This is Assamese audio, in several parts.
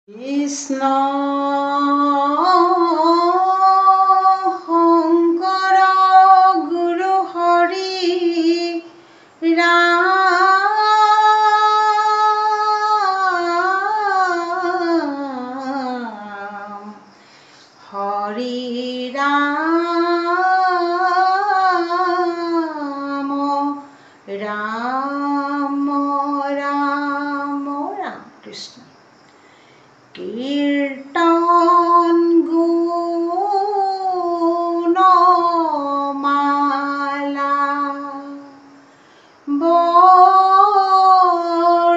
কৃষ্ণ শংকৰ গুৰু হৰি ৰাম হৰি ৰাম ৰাম ৰাম ৰাম কৃষ্ণ কীৰ্তন গুণমালা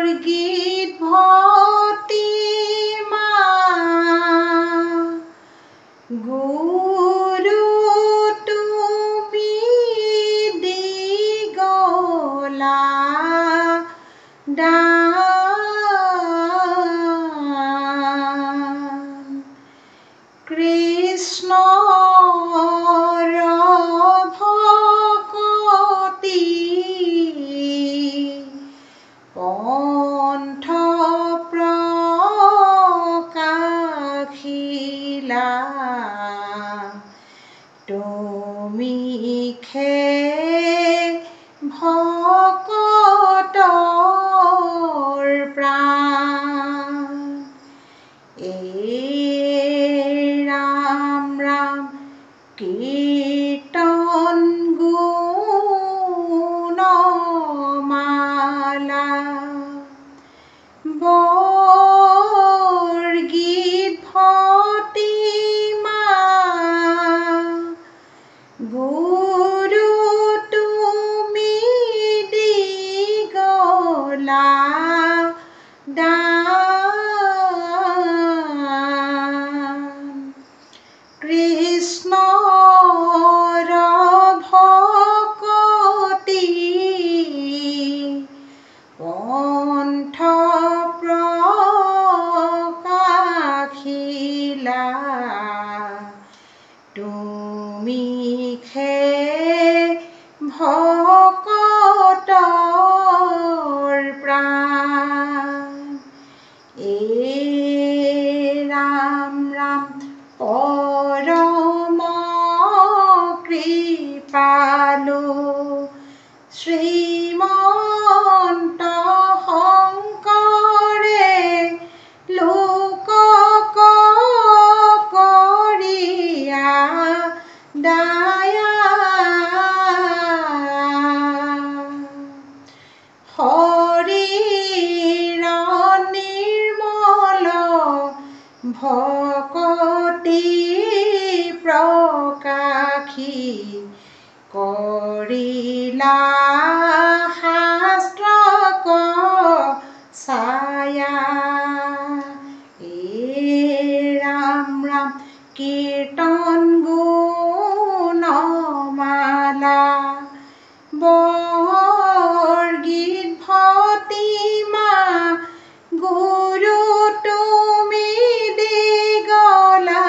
বৰগীত ভক্তিমা গুৰু তুমি দিগলা কৃষ্ণৰ ভকতি পন্থ প্ৰকাশিলা তুমি ভকতৰ প্ৰাণ ৰাম ৰাম কীৰ্তন গুণমালা বৰগীত ভক্তিমা গুৰু তুমি দিগলা কৃষ্ণৰ ভকতি পন্থ প্ৰকাশিলা তুমি ভকতৰ প্ৰাণ ৰাম ৰাম পৰম কৃপালু শ্ৰীমন্ত শংকৰে লোকক কৰিয়া দায়া শৰীৰ নিৰ্মল ভকতি প্ৰকাশী কৰিলা শাস্ত্ৰক ছায়া ৰাম ৰাম কীৰ্তন গুণমালা বৰগীত ভক্তিমা গুৰু তুমি দিগলা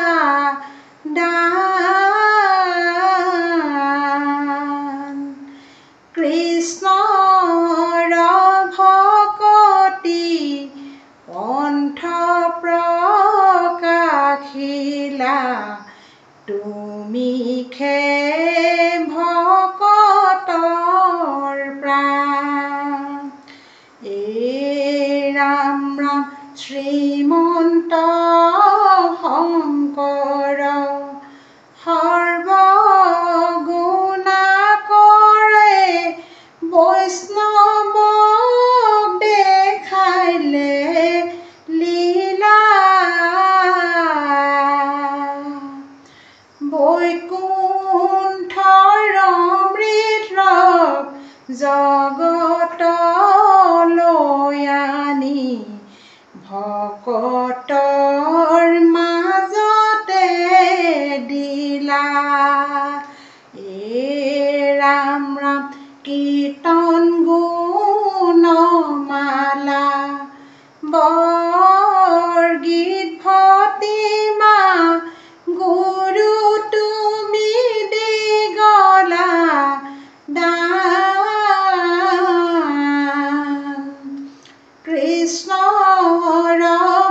কৃষ্ণৰ ভকতি পন্থ প্ৰকাশিলা তুমি ভকতৰ প্ৰাণ ৰাম ৰাম শ্ৰীমন্ত শংকৰ সৰ্বগুণাকৰে বৈষ্ণৱক দেখাইলে লীলা বৈকুণ্ঠৰ অমৃত ৰস জগতলৈ আনি ভকতৰ মাজতে দিলা ৰাম ৰাম কীৰ্তন গুণমালা বৰগীত ভক্তিমা গুৰু তুমি দিগলা কৃষ্ণৰ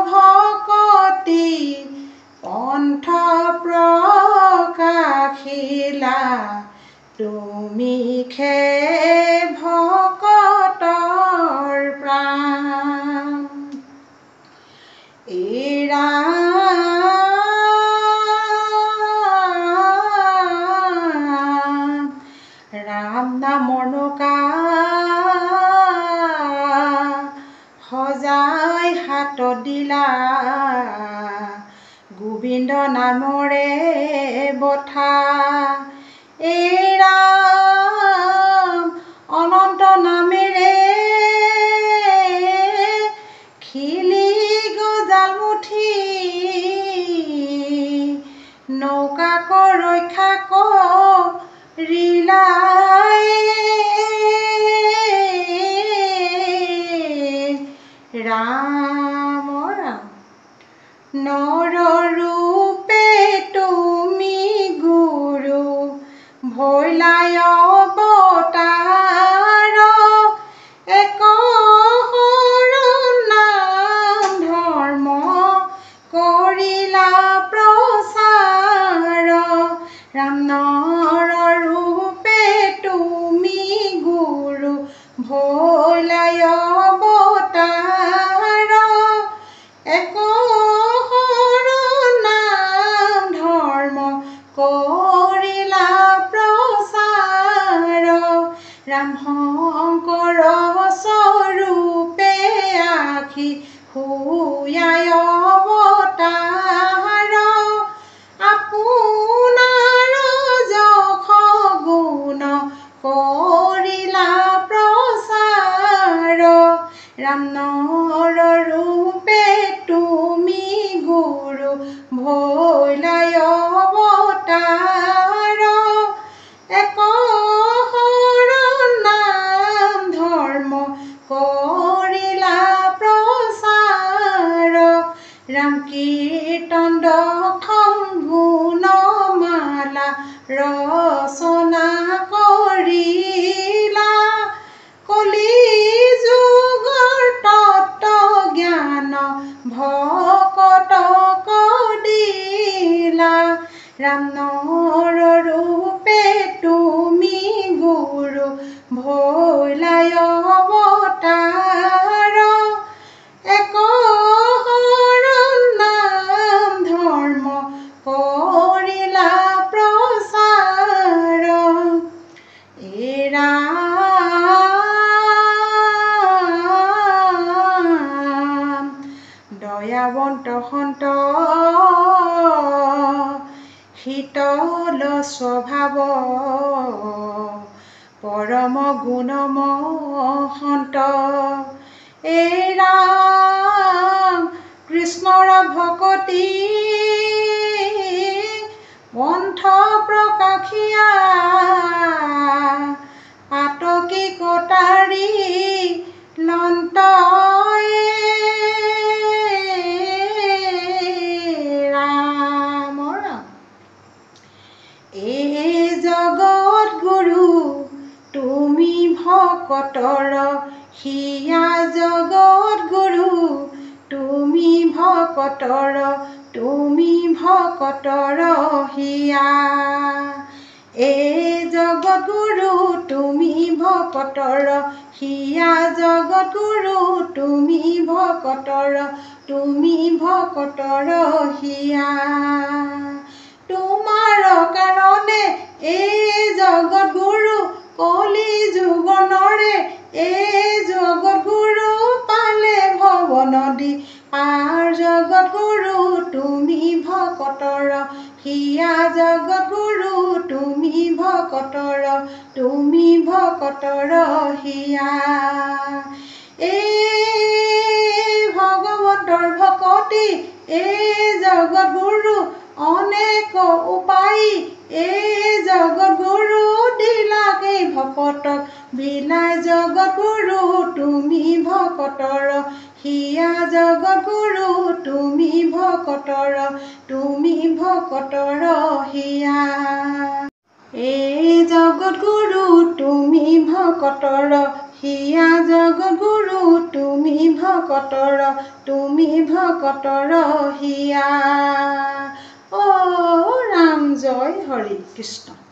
ভক এই ৰাম নামৰ নৌকা সজাই হাতত দিলা গোবিন্দ নামৰে বঠা এই ৰাম অনন্ত নামেৰে খিলি গজাল মুঠি নৌকাক ৰক্ষা কৰিলা ৰাম ৰাম নৰ ৰূপে তুমি গুৰু ভৈলাই অৱতাৰ এক নাম ধৰ্ম কৰিলা প্ৰচাৰ ৰাম নৰ ৰূপে তুমি গুৰু ভৈলাই অৱতাৰ এক নাম ধৰ্ম কৰিলা প্ৰচাৰ ৰাম শংকৰ স্বৰূপে আখি শুয়াই অৱতাৰ আপোনাৰ যশ গুণ কৰিলা প্ৰচাৰ ৰাম নৰ ৰূপে তুমি গুৰু ভৈলাই অৱতাৰ এক নাম ধৰ্ম কৰিলা প্ৰচাৰ ৰাম কীৰ্তন দশম গুণমালা ৰচনা কৰিলা কলি যুগৰ তত্ত্ব জ্ঞান ভকতক দিলা ৰাম নৰ ৰূপে তুমি গুৰু ভৈলাই অৱতাৰ এক নাম ধৰ্ম কৰিলা প্ৰচাৰ এই ৰাম দয়াৱন্ত সন্ত শীতল স্বভাৱ পৰম গুণমহন্ত এই ৰাম কৃষ্ণৰ ভকতি পন্থ প্ৰকাশিয়া পাতকী কটাৰী লন্ত ৰাম ৰাম এই জগত গুৰু তুমি ভকতৰ হিয়া জগত গুৰু তুমি ভকতৰ হিয়া এই জগত গুৰু তুমি ভকতৰ হিয়া জগত গুৰু তুমি ভকতৰ হিয়া তোমাৰ কাৰণে এই জগত গুৰু কলি যুগনৰে এই জগত গুৰু পালে ভৱ নদী পাৰ জগত গুৰু তুমি ভকতৰ হিয়া জগত গুৰু তুমি ভকতৰ হিয়া এই ভগৱন্তৰ ভকতি এই জগত গুৰু অনেক উপায়ী এই জগত গুৰু দিলাকে ভকতক বিলাই জগত গুৰু তুমি ভকতৰ হিয়া জগত গুৰু তুমি ভকতৰ হিয়া এই জগত গুৰু তুমি ভকতৰ হিয়া জগত গুৰু তুমি ভকতৰ হিয়া। ও ৰাম জয় হৰি কৃষ্ণ।